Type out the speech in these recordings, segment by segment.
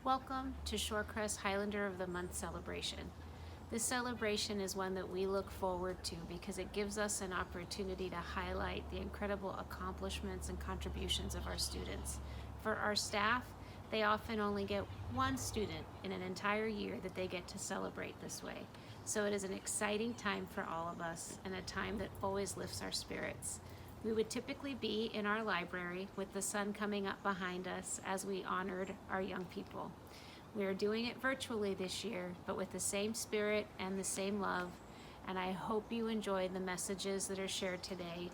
Welcome to Shorecrest Highlander of the Month celebration. This celebration is one that we look forward to because it gives us an opportunity to highlight the incredible accomplishments and contributions of our students. For our staff, they often only get one student in an entire year that they get to celebrate this way. So it is an exciting time for all of us and a time that always lifts our spirits. We would typically be in our library with the sun coming up behind us as we honored our young people. We are doing it virtually this year, but with the same spirit and the same love, and I hope you enjoyed the messages that are shared today,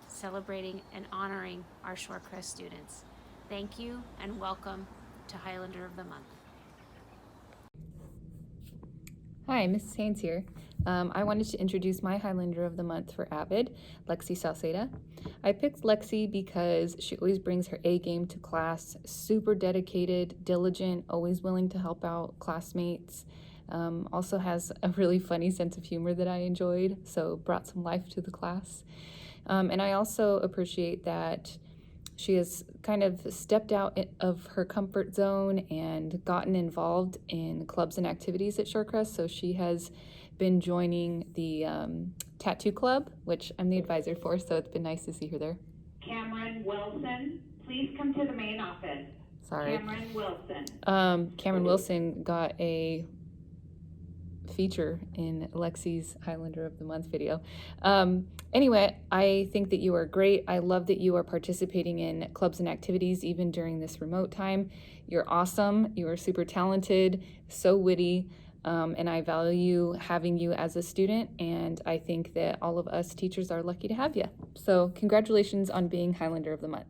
celebrating and honoring our Shorecrest students. Thank you and welcome to Highlander of the Month. Hi, Mrs. Haines here. I wanted to introduce my Highlander of the Month for Avid, Lexi Salceda. I picked Lexi because she always brings her A game to class, super dedicated, diligent, always willing to help out classmates. Also has a really funny sense of humor that I enjoyed, so brought some life to the class. And I also appreciate that she has kind of stepped out of her comfort zone and gotten involved in clubs and activities at Shorecrest. So she has been joining the tattoo club, which I'm the advisor for, so it's been nice to see her there. Cameron Wilson, please come to the main office. Sorry. Cameron Wilson. Cameron Wilson got a feature in Lexi's Highlander of the Month video. Anyway, I think that you are great. I love that you are participating in clubs and activities even during this remote time. You're awesome. You are super talented, so witty, and I value having you as a student, and I think that all of us teachers are lucky to have you. So congratulations on being Highlander of the Month.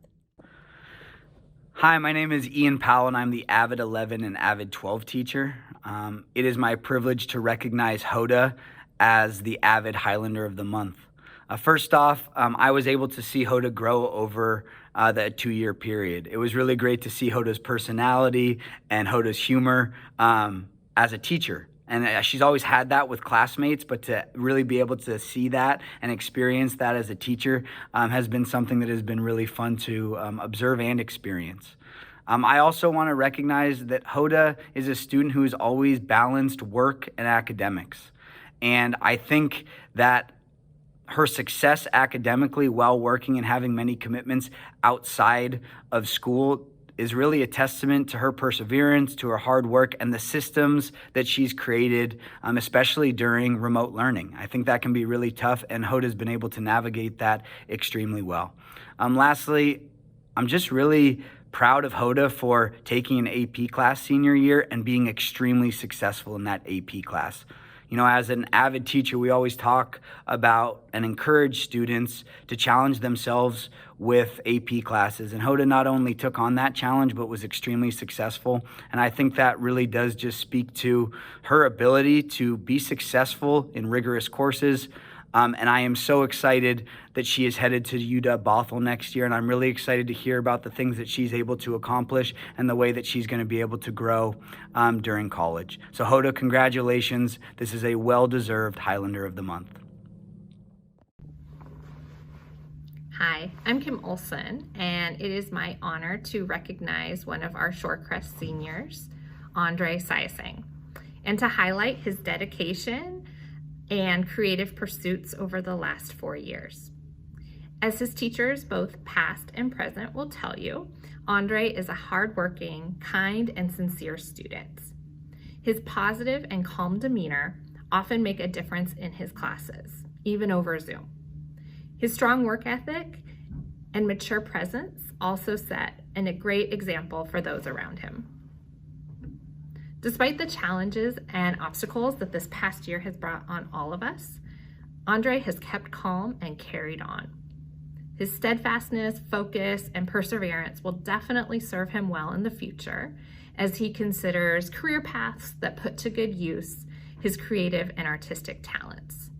Hi, my name is Ian Powell, and I'm the Avid 11 and Avid 12 teacher. It is my privilege to recognize Hoda as the Avid Highlander of the Month. First off, I was able to see Hoda grow over the 2-year period. It was really great to see Hoda's personality and Hoda's humor as a teacher. And she's always had that with classmates, but to really be able to see that and experience that as a teacher has been something that has been really fun to observe and experience. I also want to recognize that Hoda is a student who has always balanced work and academics. And I think that her success academically while working and having many commitments outside of school is really a testament to her perseverance, to her hard work, and the systems that she's created, especially during remote learning. I think that can be really tough, and Hoda's been able to navigate that extremely well. Lastly, I'm just really proud of Hoda for taking an AP class senior year and being extremely successful in that AP class. You know, as an Avid teacher, we always talk about and encourage students to challenge themselves with AP classes. And Hoda not only took on that challenge, but was extremely successful. And I think that really does just speak to her ability to be successful in rigorous courses. And I am so excited that she is headed to UW-Bothell next year, and I'm really excited to hear about the things that she's able to accomplish and the way that she's going to be able to grow during college. So Hoda, congratulations. This is a well-deserved Highlander of the Month. Hi, I'm Kim Olsen, and it is my honor to recognize one of our Shorecrest seniors, Andre Siasang, and to highlight his dedication and creative pursuits over the last 4 years. As his teachers, both past and present, will tell you, Andre is a hardworking, kind, and sincere student. His positive and calm demeanor often make a difference in his classes, even over Zoom. His strong work ethic and mature presence also set a great example for those around him. Despite the challenges and obstacles that this past year has brought on all of us, Andre has kept calm and carried on. His steadfastness, focus, and perseverance will definitely serve him well in the future as he considers career paths that put to good use his creative and artistic talents,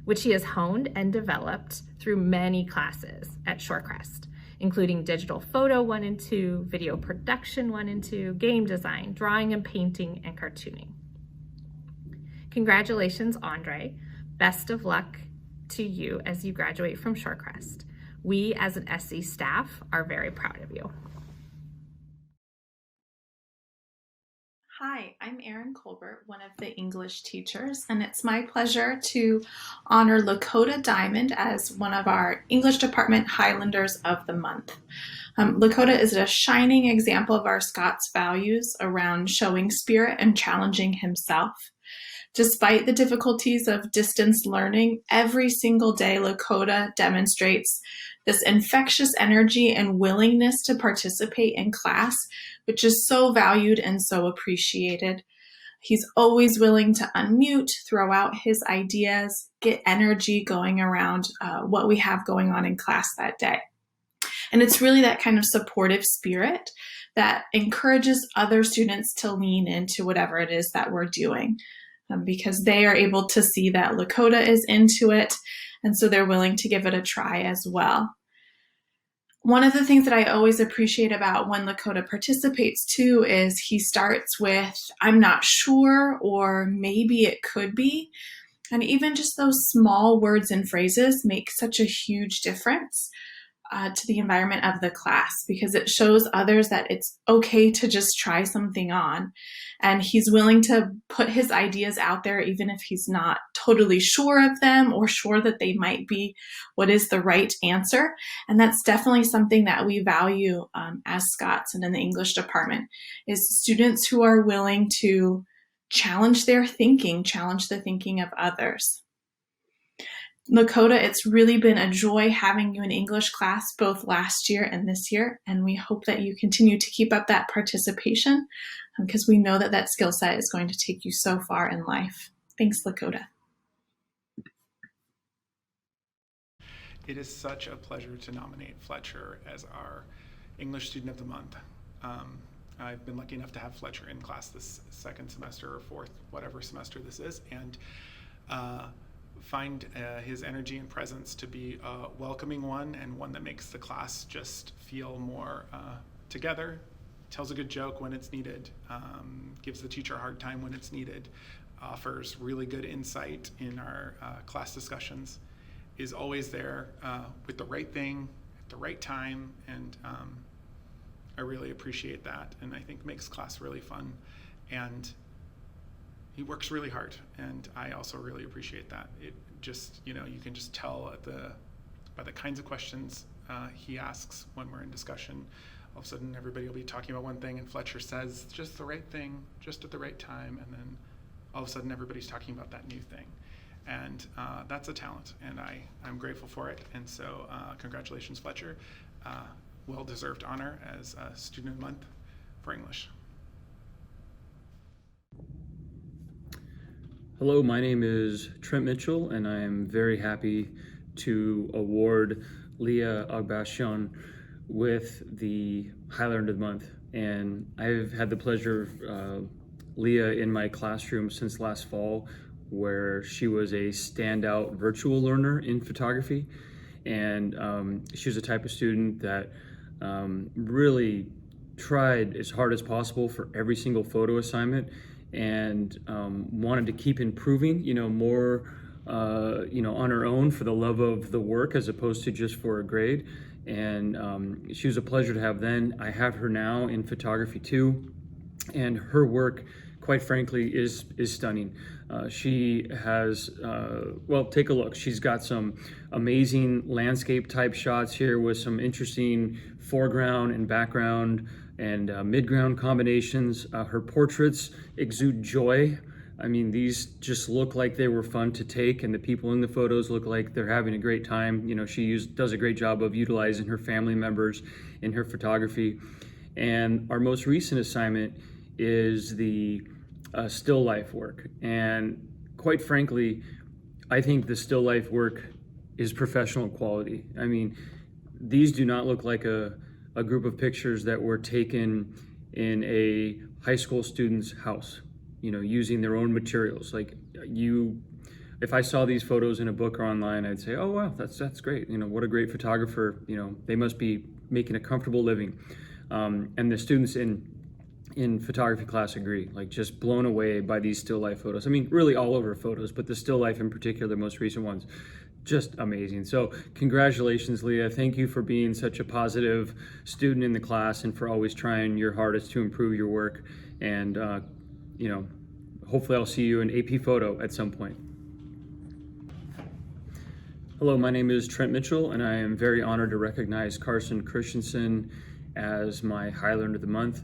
which he has honed and developed through many classes at Shorecrest, including digital photo 1 and 2, video production 1 and 2, game design, drawing and painting, and cartooning. Congratulations, Andre. Best of luck to you as you graduate from Shorecrest. We as an SC staff are very proud of you. Hi, I'm Erin Colbert, one of the English teachers, and it's my pleasure to honor Lakota Diamond as one of our English Department Highlanders of the Month. Lakota is a shining example of our Scots values around showing spirit and challenging himself. Despite the difficulties of distance learning, every single day Lakota demonstrates this infectious energy and willingness to participate in class, which is so valued and so appreciated. He's always willing to unmute, throw out his ideas, get energy going around what we have going on in class that day. And it's really that kind of supportive spirit that encourages other students to lean into whatever it is that we're doing. Because they are able to see that Lakota is into it, and so they're willing to give it a try as well. One of the things that I always appreciate about when Lakota participates too is he starts with, "I'm not sure," or "maybe it could be." And even just those small words and phrases make such a huge difference to the environment of the class, because it shows others that it's okay to just try something on. And he's willing to put his ideas out there, even if he's not totally sure of them or sure that they might be what is the right answer. And that's definitely something that we value as Scots and in the English department, is students who are willing to challenge their thinking, challenge the thinking of others. Lakota, it's really been a joy having you in English class both last year and this year, and we hope that you continue to keep up that participation because we know that that skill set is going to take you so far in life. Thanks, Lakota. It is such a pleasure to nominate Fletcher as our English Student of the Month. I've been lucky enough to have Fletcher in class this second semester or fourth, whatever semester this is, and find his energy and presence to be a welcoming one, and one that makes the class just feel more together, tells a good joke when it's needed, gives the teacher a hard time when it's needed, offers really good insight in our class discussions, is always there with the right thing at the right time, and I really appreciate that, and I think makes class really fun. And he works really hard, and I also really appreciate that. It just, you can just tell by the kinds of questions he asks when we're in discussion. All of a sudden, everybody will be talking about one thing, and Fletcher says just the right thing, just at the right time, and then all of a sudden, everybody's talking about that new thing. And that's a talent, and I'm grateful for it. And so, congratulations, Fletcher. Well-deserved honor as Student of the Month for English. Hello, my name is Trent Mitchell, and I am very happy to award Leah Agbashian with the Highlander of the Month. And I've had the pleasure of Leah in my classroom since last fall, where she was a standout virtual learner in photography. And she was a type of student that really tried as hard as possible for every single photo assignment, and wanted to keep improving, more, on her own for the love of the work as opposed to just for a grade. And she was a pleasure to have then. I have her now in photography too, and her work, quite frankly, is stunning. She has, take a look. She's got some amazing landscape type shots here with some interesting foreground and background and midground combinations. Her portraits exude joy. I mean, these just look like they were fun to take, and the people in the photos look like they're having a great time. She does a great job of utilizing her family members in her photography. And our most recent assignment is the still life work. And quite frankly, I think the still life work is professional quality. I mean, these do not look like a group of pictures that were taken in a high school student's house, using their own materials. If I saw these photos in a book or online, I'd say, oh, wow, that's great. What a great photographer. They must be making a comfortable living. And the students in photography class agree, just blown away by these still life photos. I mean, really all of her photos, but the still life in particular, the most recent ones, just amazing. So congratulations, Leah. Thank you for being such a positive student in the class and for always trying your hardest to improve your work. And hopefully I'll see you in AP Photo at some point. Hello, my name is Trent Mitchell, and I am very honored to recognize Carson Christensen as my Highlander of the Month.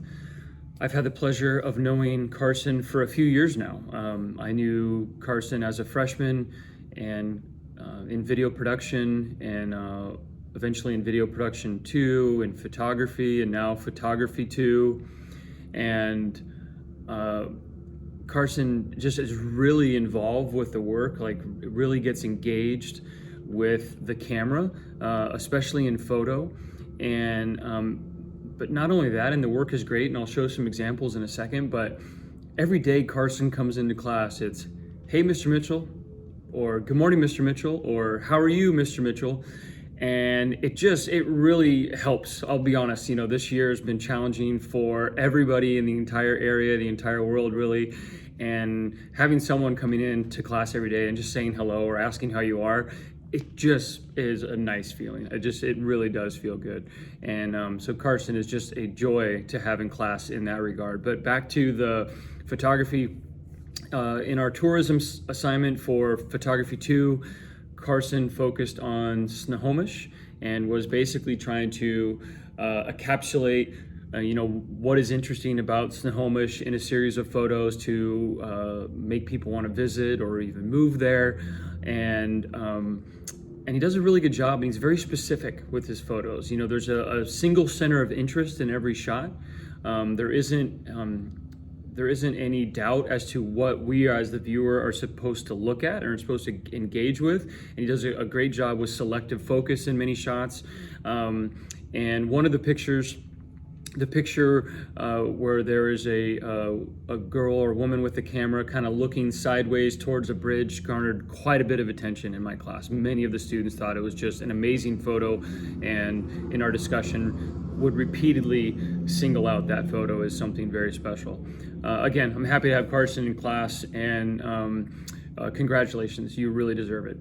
I've had the pleasure of knowing Carson for a few years now. I knew Carson as a freshman and in video production, and eventually in video production 2, and photography, and now photography 2. And Carson just is really involved with the work, like really gets engaged with the camera, especially in photo. And but not only that, and the work is great, and I'll show some examples in a second, but every day Carson comes into class, it's, hey, Mr. Mitchell, or good morning, Mr. Mitchell, or how are you, Mr. Mitchell? And it really helps. I'll be honest, this year has been challenging for everybody in the entire area, the entire world, really. And having someone coming in to class every day and just saying hello or asking how you are, it just is a nice feeling. It really does feel good. And so Carson is just a joy to have in class in that regard. But back to the photography, in our tourism assignment for photography 2, Carson focused on Snohomish and was basically trying to encapsulate what is interesting about Snohomish in a series of photos to make people want to visit or even move there. And he does a really good job, and he's very specific with his photos. There's a single center of interest in every shot. There isn't any doubt as to what we as the viewer are supposed to look at or are supposed to engage with. And he does a great job with selective focus in many shots. And one of the picture where there is a girl or woman with the camera kind of looking sideways towards a bridge garnered quite a bit of attention in my class. Many of the students thought it was just an amazing photo, and in our discussion would repeatedly single out that photo as something very special. Again, I'm happy to have Carson in class, and congratulations, you really deserve it.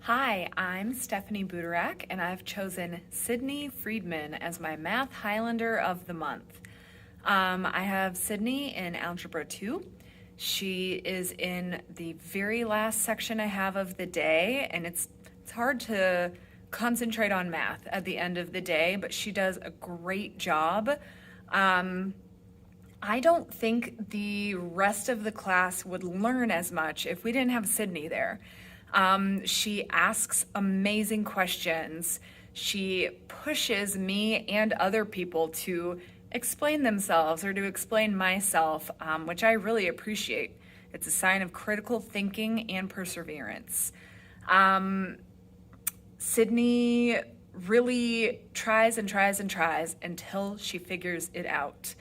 Hi, I'm Stephanie Buderak, and I've chosen Sydney Friedman as my Math Highlander of the Month. I have Sydney in Algebra 2. She is in the very last section I have of the day, and it's hard to concentrate on math at the end of the day, but she does a great job. I don't think the rest of the class would learn as much if we didn't have Sydney there. She asks amazing questions. She pushes me and other people to explain themselves or to explain myself, which I really appreciate. It's a sign of critical thinking and perseverance. Sydney really tries and tries and tries until she figures it out.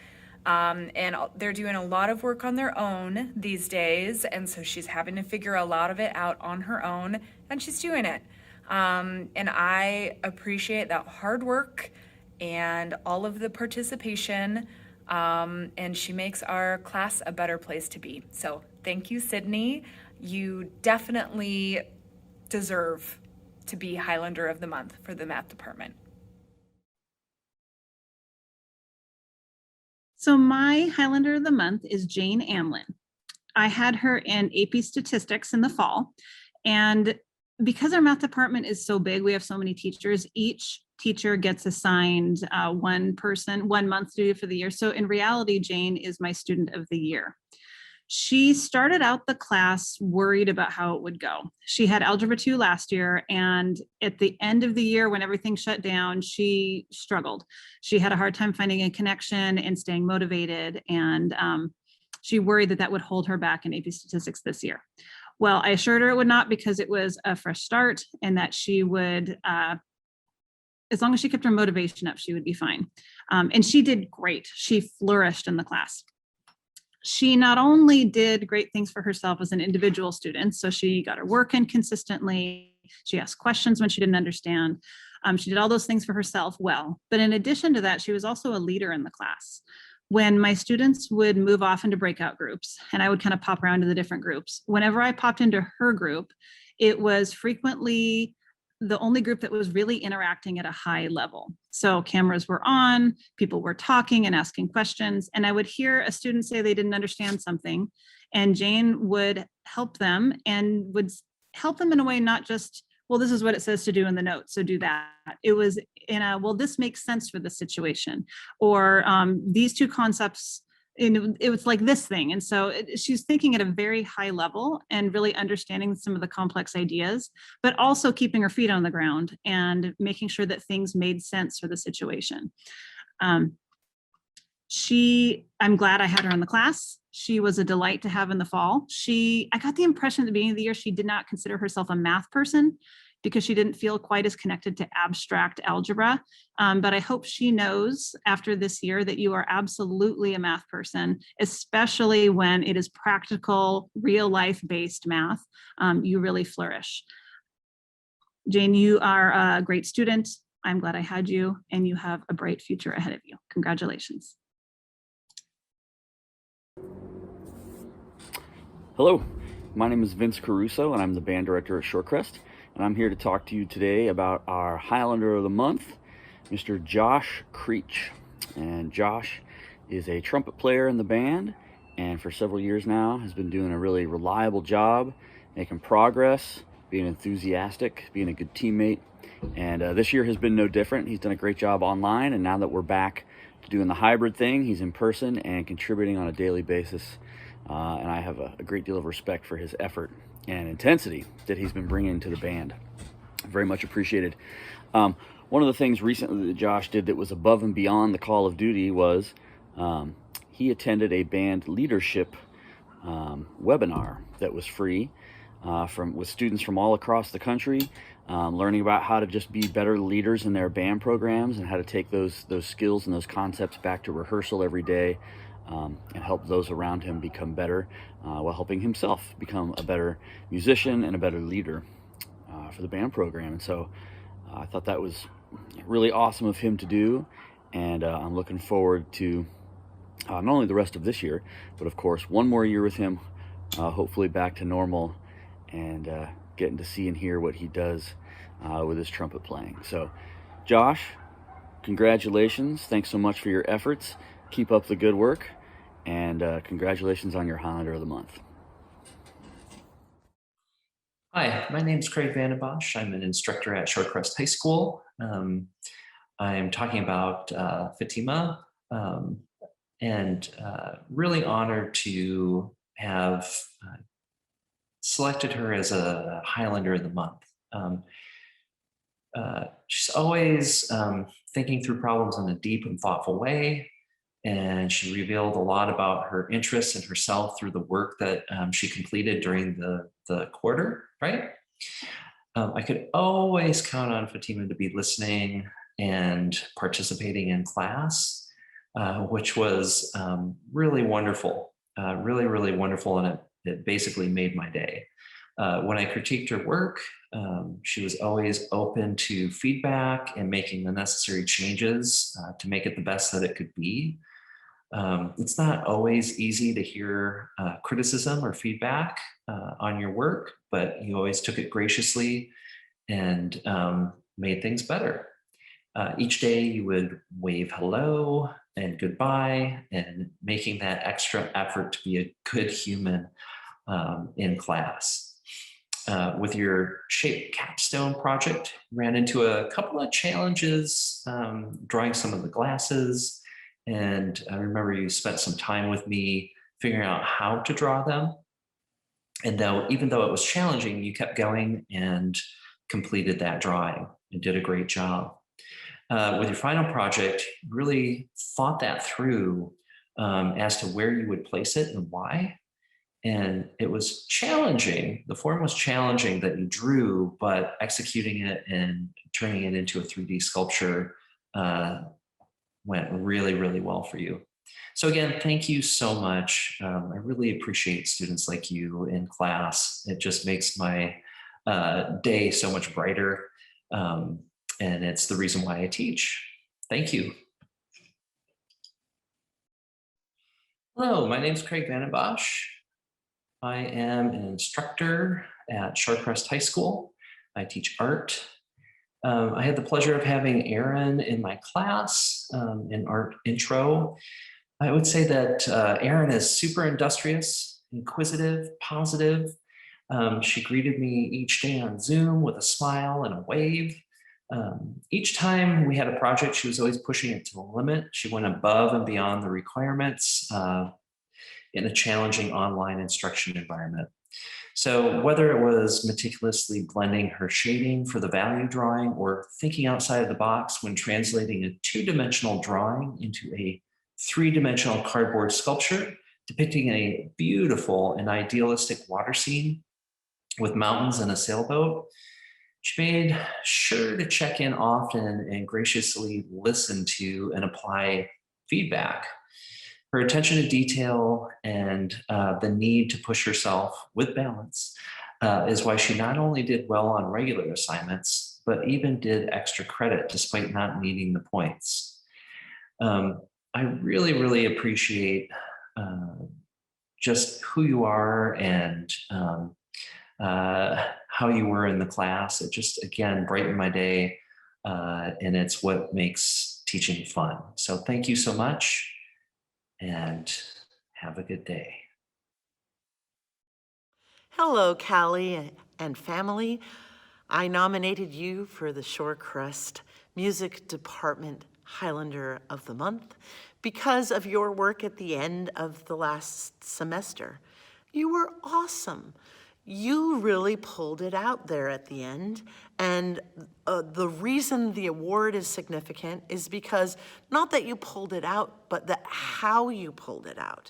And they're doing a lot of work on their own these days, and so she's having to figure a lot of it out on her own, and she's doing it. And I appreciate that hard work and all of the participation, and she makes our class a better place to be. So thank you, Sydney. You definitely deserve to be Highlander of the Month for the math department. So my Highlander of the Month is Jane Amlin. I had her in AP Statistics in the fall. And because our math department is so big, we have so many teachers, each teacher gets assigned one month to do for the year. So in reality, Jane is my student of the year. She started out the class worried about how it would go. She had Algebra 2 last year, and at the end of the year when everything shut down, she struggled. She had a hard time finding a connection and staying motivated, and she worried that would hold her back in AP Statistics this year. Well, I assured her it would not, because it was a fresh start, and that she would, as long as she kept her motivation up, she would be fine. And she did great. She flourished in the class. She not only did great things for herself as an individual student, so she got her work in consistently, she asked questions when she didn't understand, she did all those things for herself well, but in addition to that, she was also a leader in the class. When my students would move off into breakout groups, and I would kind of pop around to the different groups, whenever I popped into her group, it was frequently the only group that was really interacting at a high level. So cameras were on, people were talking and asking questions, and I would hear a student say they didn't understand something, and Jane would help them and would help them in a way, not just, well, this is what it says to do in the notes, so do that. It was in a, well, this makes sense for the situation, or these two concepts, and it was like this thing. And so she's thinking at a very high level and really understanding some of the complex ideas, but also keeping her feet on the ground and making sure that things made sense for the situation. I'm glad I had her in the class. She was a delight to have in the fall. I got the impression at the beginning of the year, she did not consider herself a math person because she didn't feel quite as connected to abstract algebra. But I hope she knows after this year that you are absolutely a math person, especially when it is practical, real life based math. You really flourish. Jane, you are a great student. I'm glad I had you, and you have a bright future ahead of you. Congratulations. Hello, my name is Vince Caruso and I'm the band director at Shorecrest, and I'm here to talk to you today about our Highlander of the Month, Mr. Josh Creech. And Josh is a trumpet player in the band, and for several years now has been doing a really reliable job, making progress, being enthusiastic, being a good teammate, and this year has been no different. He's done a great job online, and now that we're back to doing the hybrid thing, he's in person and contributing on a daily basis. And I have a great deal of respect for his effort and intensity that he's been bringing to the band. Very much appreciated. One of the things recently that Josh did that was above and beyond the call of duty was he attended a band leadership webinar that was free with students from all across the country, learning about how to just be better leaders in their band programs and how to take those skills and those concepts back to rehearsal every day. And help those around him become better while helping himself become a better musician and a better leader for the band program. And so I thought that was really awesome of him to do, and I'm looking forward to not only the rest of this year, but of course one more year with him, hopefully back to normal, and getting to see and hear what he does with his trumpet playing. So Josh, congratulations. Thanks so much for your efforts. Keep up the good work, and congratulations on your Highlander of the Month. Hi, my name is Craig Vandenbosch. I'm an instructor at Shorecrest High School. I'm talking about Fatima, and really honored to have selected her as a Highlander of the Month. She's always thinking through problems in a deep and thoughtful way, and she revealed a lot about her interests in herself through the work that she completed during the quarter, right? I could always count on Fatima to be listening and participating in class, which was really wonderful, really wonderful, and it basically made my day. When I critiqued her work, she was always open to feedback and making the necessary changes to make it the best that it could be. It's not always easy to hear criticism or feedback on your work, but you always took it graciously and made things better. Each day you would wave hello and goodbye, and making that extra effort to be a good human in class. With your shape capstone project, ran into a couple of challenges drawing some of the glasses, and I remember you spent some time with me figuring out how to draw them. And even though it was challenging, you kept going and completed that drawing and did a great job. With your final project, really thought that through as to where you would place it and why. And it was challenging. The form was challenging that you drew, but executing it and turning it into a 3D sculpture went really well for you. So again, thank you so much. I really appreciate students like you in class. It just makes my day so much brighter. And it's the reason why I teach. Thank you. Hello, my name is Craig Vandenbosch. I am an instructor at Shorecrest High School. I teach art I had the pleasure of having Erin in my class in art intro. I would say that Erin is super industrious, inquisitive, positive. She greeted me each day on Zoom with a smile and a wave. Each time we had a project, she was always pushing it to the limit. She went above and beyond the requirements in a challenging online instruction environment. So whether it was meticulously blending her shading for the value drawing or thinking outside of the box when translating a two-dimensional drawing into a three-dimensional cardboard sculpture depicting a beautiful and idealistic water scene with mountains and a sailboat, she made sure to check in often and graciously listen to and apply feedback. Her attention to detail and the need to push herself with balance is why she not only did well on regular assignments, but even did extra credit despite not needing the points. I really, really appreciate just who you are and how you were in the class. It just, again, brightened my day, and it's what makes teaching fun. So thank you so much, and have a good day. Hello, Cali and family. I nominated you for the Shorecrest Music Department Highlander of the Month because of your work at the end of the last semester. You were awesome. You really pulled it out there at the end. And the reason the award is significant is because not that you pulled it out, but that how you pulled it out.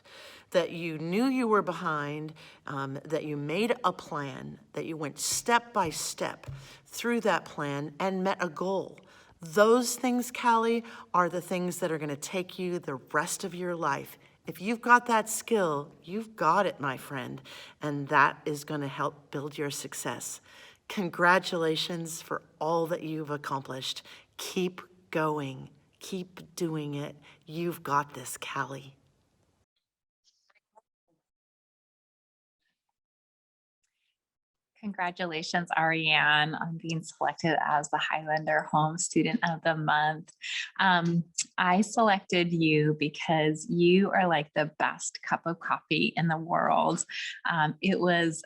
That you knew you were behind, that you made a plan, that you went step by step through that plan and met a goal. Those things, Cali, are the things that are gonna take you the rest of your life. If you've got that skill, you've got it, my friend, and that is gonna help build your success. Congratulations for all that you've accomplished. Keep going, keep doing it. You've got this, Cali. Congratulations, Ariane, on being selected as the Highlander Home Student of the Month. I selected you because you are like the best cup of coffee in the world. It was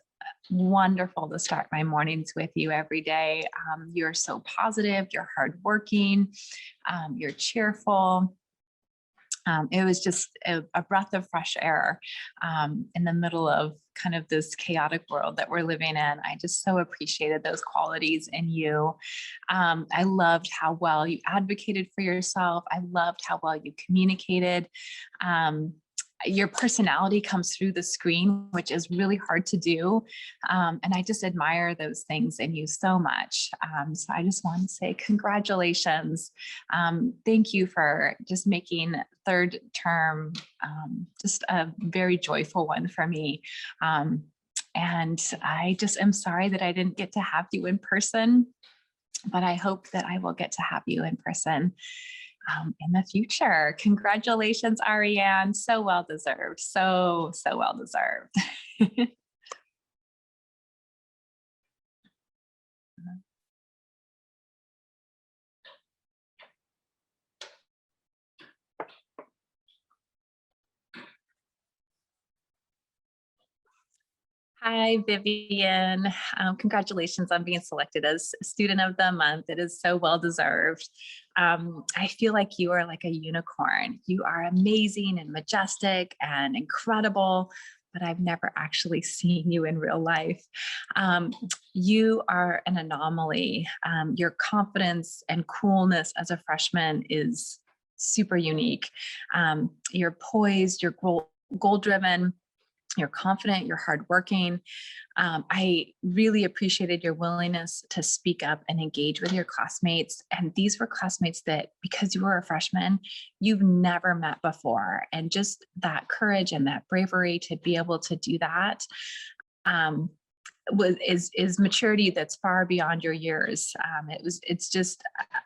wonderful to start my mornings with you every day. You're so positive, you're hardworking, you're cheerful. It was just a breath of fresh air in the middle of kind of this chaotic world that we're living in. I just so appreciated those qualities in you. I loved how well you advocated for yourself. I loved how well you communicated. Your personality comes through the screen, which is really hard to do. And I just admire those things in you so much. So I just want to say congratulations. Thank you for just making third term just a very joyful one for me. And I just am sorry that I didn't get to have you in person, but I hope that I will get to have you in person in the future. Congratulations, Ariane. So well deserved. So well deserved. Hi, Vivian. Congratulations on being selected as Student of the Month. It is so well deserved. I feel like you are like a unicorn. You are amazing and majestic and incredible, but I've never actually seen you in real life. You are an anomaly. Your confidence and coolness as a freshman is super unique. You're poised, you're goal-driven, you're confident, you're hardworking. I really appreciated your willingness to speak up and engage with your classmates. And these were classmates that, because you were a freshman, you've never met before. And just that courage and that bravery to be able to do that is maturity that's far beyond your years.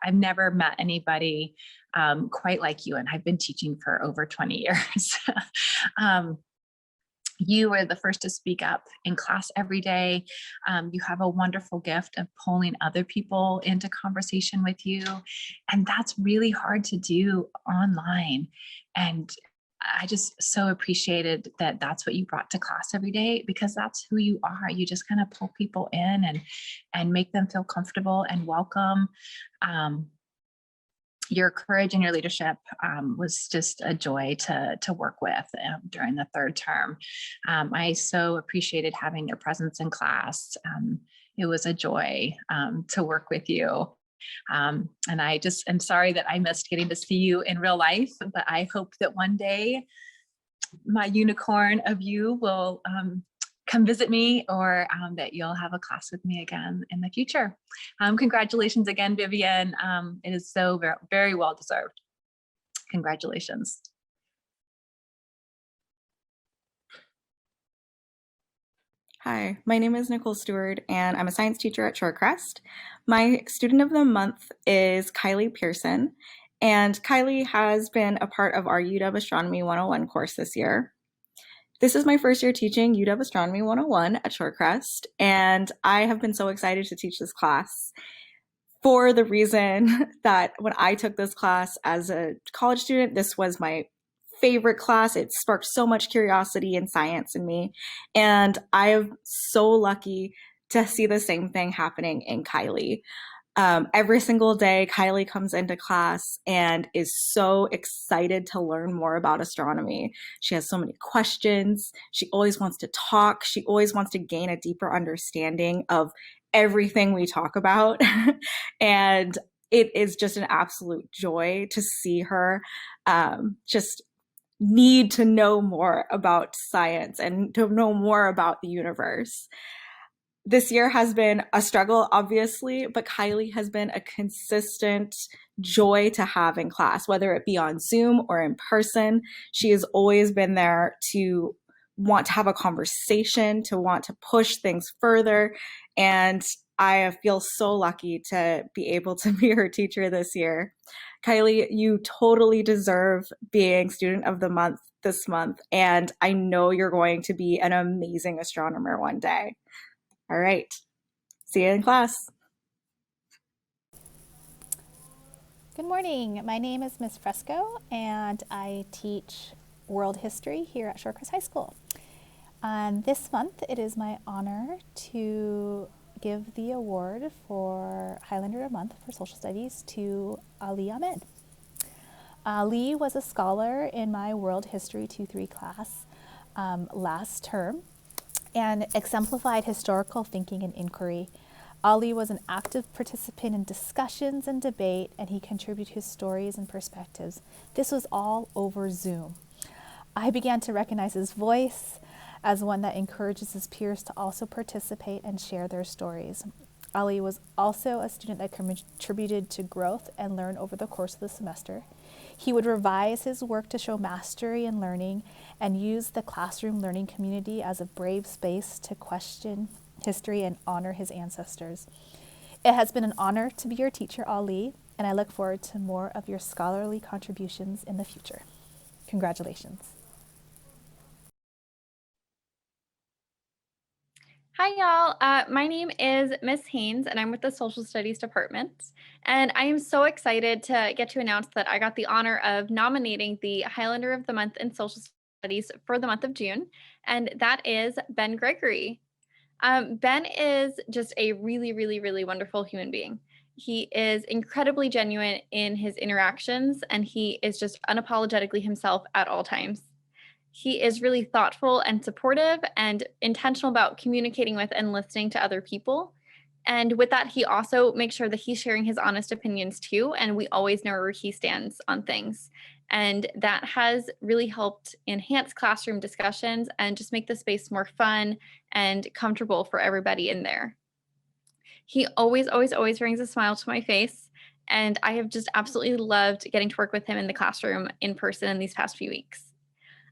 I've never met anybody quite like you, and I've been teaching for over 20 years. You are the first to speak up in class every day. You have a wonderful gift of pulling other people into conversation with you. And that's really hard to do online. And I just so appreciated that that's what you brought to class every day, because that's who you are. You just kind of pull people in and make them feel comfortable and welcome. Your courage and your leadership was just a joy to work with during the third term. I so appreciated having your presence in class. It was a joy to work with you. And I just am sorry that I missed getting to see you in real life, but I hope that one day my unicorn of you will come visit me, or that you'll have a class with me again in the future. Congratulations again, Vivian. It is so very, very well deserved. Congratulations. Hi, my name is Nicole Stewart, and I'm a science teacher at Shorecrest. My student of the month is Kylie Pearson, and Kylie has been a part of our UW Astronomy 101 course this year. This is my first year teaching UW Astronomy 101 at Shorecrest, and I have been so excited to teach this class for the reason that when I took this class as a college student, this was my favorite class. It sparked so much curiosity in science in me, and I am so lucky to see the same thing happening in Kylie. Every single day, Kylie comes into class and is so excited to learn more about astronomy. She has so many questions. She always wants to talk. She always wants to gain a deeper understanding of everything we talk about. And it is just an absolute joy to see her just need to know more about science and to know more about the universe. This year has been a struggle, obviously, but Kylie has been a consistent joy to have in class, whether it be on Zoom or in person. She has always been there to want to have a conversation, to want to push things further. And I feel so lucky to be able to be her teacher this year. Kylie, you totally deserve being Student of the Month this month, and I know you're going to be an amazing astronomer one day. All right. See you in class. Good morning. My name is Miss Fresco, and I teach world history here at Shorecrest High School. This month, it is my honor to give the award for Highlander of the Month for Social Studies to Ali Ahmed. Ali was a scholar in my World History 2-3 class last term and exemplified historical thinking and inquiry. Ali was an active participant in discussions and debate, and he contributed his stories and perspectives. This was all over Zoom. I began to recognize his voice as one that encourages his peers to also participate and share their stories. Ali was also a student that contributed to growth and learn over the course of the semester. He would revise his work to show mastery in learning and use the classroom learning community as a brave space to question history and honor his ancestors. It has been an honor to be your teacher, Ali, and I look forward to more of your scholarly contributions in the future. Congratulations. Hi, y'all. My name is Miss Haines, and I'm with the Social Studies Department. And I am so excited to get to announce that I got the honor of nominating the Highlander of the Month in Social Studies for the month of June, and that is Ben Gregory. Ben is just a really, really, really wonderful human being. He is incredibly genuine in his interactions, and he is just unapologetically himself at all times. He is really thoughtful and supportive and intentional about communicating with and listening to other people. And with that, he also makes sure that he's sharing his honest opinions too, and we always know where he stands on things. And that has really helped enhance classroom discussions and just make the space more fun and comfortable for everybody in there. He always, always, always brings a smile to my face, and I have just absolutely loved getting to work with him in the classroom in person in these past few weeks.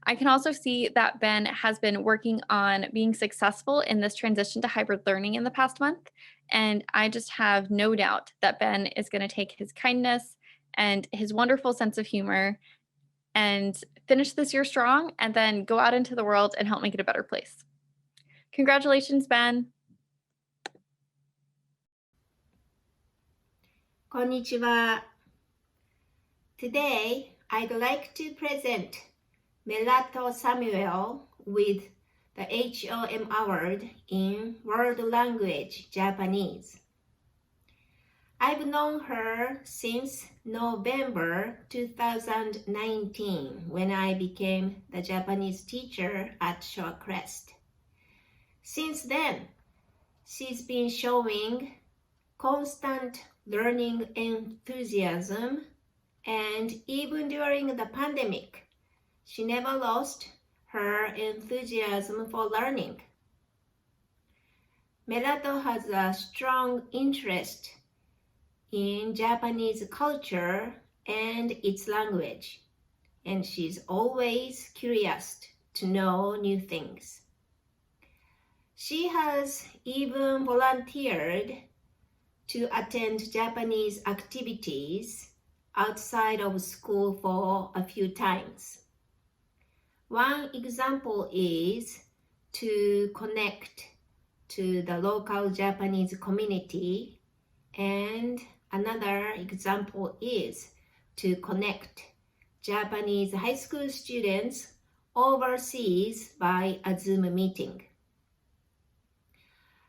I can also see that Ben has been working on being successful in this transition to hybrid learning in the past month, and I just have no doubt that Ben is going to take his kindness and his wonderful sense of humor and finish this year strong, and then go out into the world and help make it a better place. Congratulations, Ben. こんにちは。Today, I'd like to present Mrlbert Samuel with the HOM Award in World Language Japanese. I've known her since November 2019 when I became the Japanese teacher at Shorecrest. Since then, she's been showing constant learning enthusiasm, and even during the pandemic, she never lost her enthusiasm for learning. Mrlbert has a strong interest in Japanese culture and its language, and she's always curious to know new things. She has even volunteered to attend Japanese activities outside of school for a few times. One example is to connect to the local Japanese community, and another example is to connect Japanese high school students overseas by a Zoom meeting.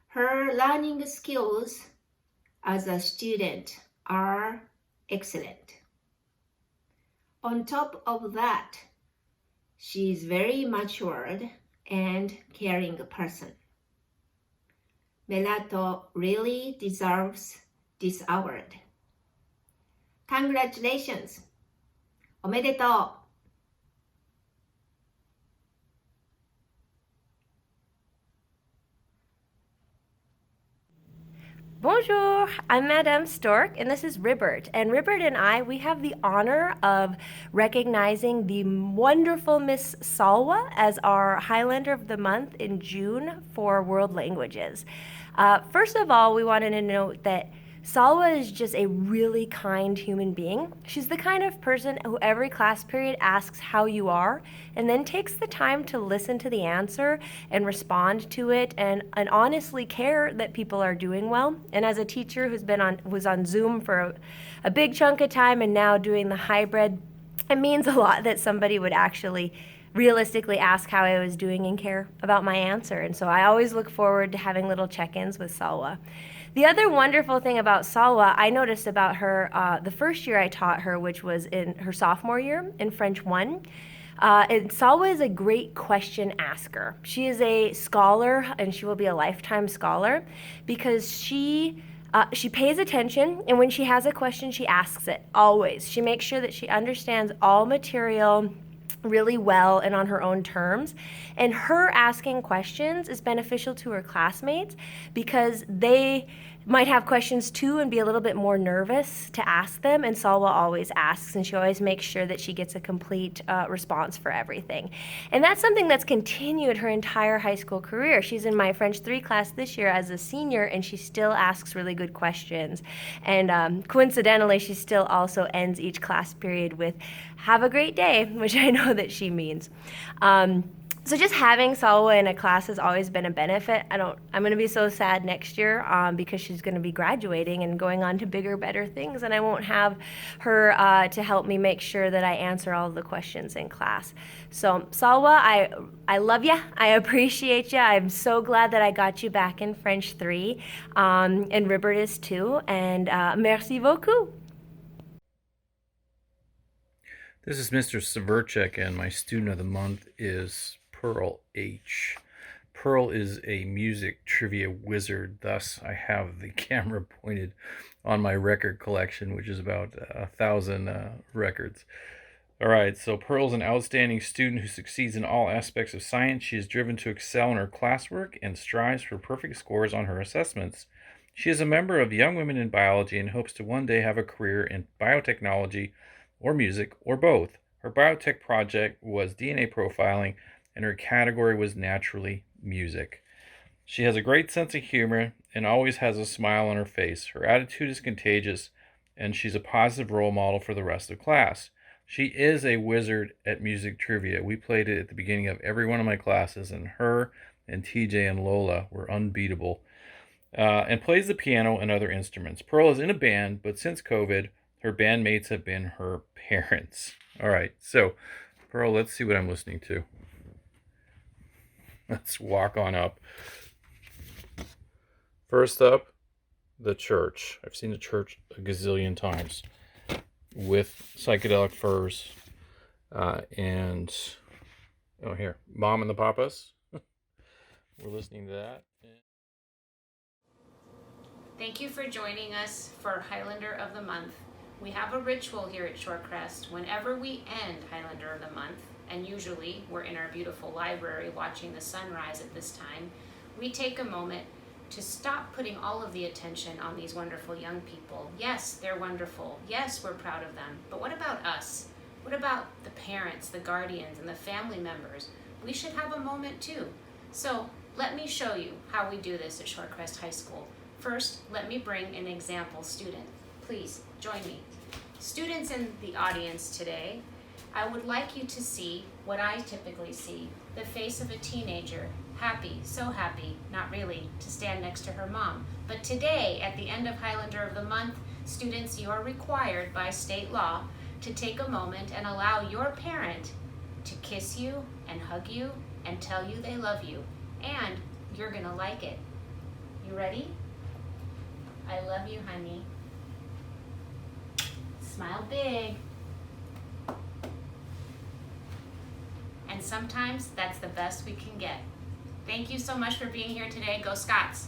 Her learning skills as a student are excellent. On top of that, she's very matured and caring person. Mrlbert really deserves this award. Congratulations! おめでとう! Bonjour, I'm Madame Stork, and this is Mrlbert. And Mrlbert and I, we have the honor of recognizing the wonderful Miss Salwa as our Highlander of the Month in June for World Languages. First of all, we wanted to note that Salwa is just a really kind human being. She's the kind of person who every class period asks how you are and then takes the time to listen to the answer and respond to it and honestly care that people are doing well. And as a teacher who's on Zoom for a big chunk of time and now doing the hybrid, it means a lot that somebody would actually realistically ask how I was doing and care about my answer. And so I always look forward to having little check-ins with Salwa. The other wonderful thing about Salwa, I noticed about her the first year I taught her, which was in her sophomore year in French 1. And Salwa is a great question asker. She is a scholar, and she will be a lifetime scholar because she pays attention, and when she has a question, she asks it, always. She makes sure that she understands all material really well and on her own terms. And her asking questions is beneficial to her classmates because they might have questions too and be a little bit more nervous to ask them, and Salwa always asks, and she always makes sure that she gets a complete response for everything. And that's something that's continued her entire high school career. She's in my French 3 class this year as a senior, and she still asks really good questions. And coincidentally, she still also ends each class period with, "Have a great day," which I know that she means. So just having Salwa in a class has always been a benefit. I'm going to be so sad next year because she's going to be graduating and going on to bigger, better things, and I won't have her to help me make sure that I answer all of the questions in class. So Salwa, I love you. I appreciate you. I'm so glad that I got you back in French 3, and Mrlbert is too, and merci beaucoup. This is Mr. Severchek, and my student of the month is Pearl H. Pearl is a music trivia wizard, thus I have the camera pointed on my record collection, which is about 1,000 records. All right, so Pearl's an outstanding student who succeeds in all aspects of science. She is driven to excel in her classwork and strives for perfect scores on her assessments. She is a member of Young Women in Biology and hopes to one day have a career in biotechnology or music, or both. Her biotech project was DNA profiling, and her category was naturally music. She has a great sense of humor and always has a smile on her face. Her attitude is contagious, and she's a positive role model for the rest of class. She is a wizard at music trivia. We played it at the beginning of every one of my classes, and her and TJ and Lola were unbeatable. And plays the piano and other instruments. Pearl is in a band, but since COVID, her bandmates have been her parents. All right, so Pearl, let's see what I'm listening to. Let's walk on up. First up, the church. I've seen the church a gazillion times with psychedelic furs and, oh, here, Mom and the Papas. We're listening to that. Thank you for joining us for Highlander of the Month. We have a ritual here at Shorecrest. Whenever we end Highlander of the Month, and usually we're in our beautiful library watching the sunrise at this time, we take a moment to stop putting all of the attention on these wonderful young people. Yes, they're wonderful. Yes, we're proud of them. But what about us? What about the parents, the guardians, and the family members? We should have a moment too. So let me show you how we do this at Shorecrest High School. First, let me bring an example student. Please join me. Students in the audience today, I would like you to see what I typically see, the face of a teenager, happy, so happy, not really, to stand next to her mom. But today, at the end of Highlander of the Month, students, you are required by state law to take a moment and allow your parent to kiss you and hug you and tell you they love you. And you're gonna like it. You ready? I love you, honey. Smile big. And sometimes that's the best we can get. Thank you so much for being here today. Go Scots!